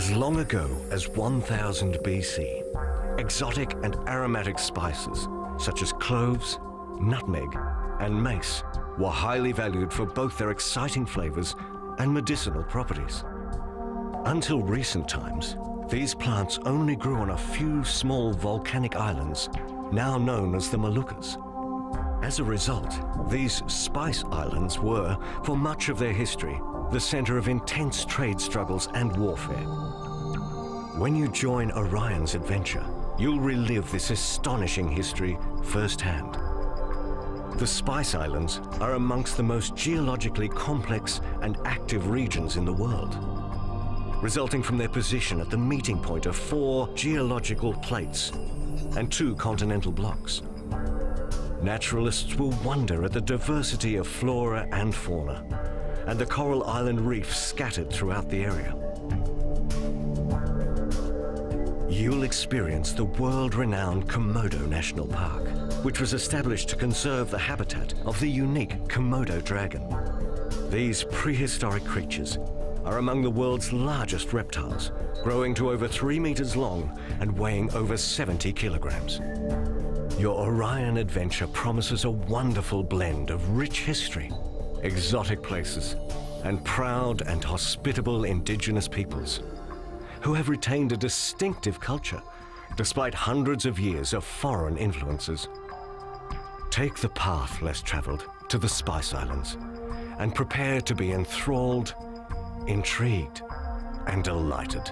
As long ago as 1000 BC, exotic and aromatic spices such as cloves, nutmeg, and mace were highly valued for both their exciting flavors and medicinal properties. Until recent times, these plants only grew on a few small volcanic islands, now known as the Moluccas. As a result, these spice islands were, for much of their history, the center of intense trade struggles and warfare. When you join Orion's adventure, you'll relive this astonishing history firsthand. The Spice Islands are amongst the most geologically complex and active regions in the world, resulting from their position at the meeting point of 4 geological plates and 2 continental blocks. Naturalists will wonder at the diversity of flora and fauna and the coral island reefs scattered throughout the area. You'll experience the world-renowned Komodo National Park, which was established to conserve the habitat of the unique Komodo dragon. These prehistoric creatures are among the world's largest reptiles, growing to over 3 meters long and weighing over 70 kilograms. Your Orion adventure promises a wonderful blend of rich history, exotic places, and proud and hospitable indigenous peoples who have retained a distinctive culture despite hundreds of years of foreign influences. Take the path less traveled to the Spice Islands and prepare to be enthralled, intrigued, and delighted.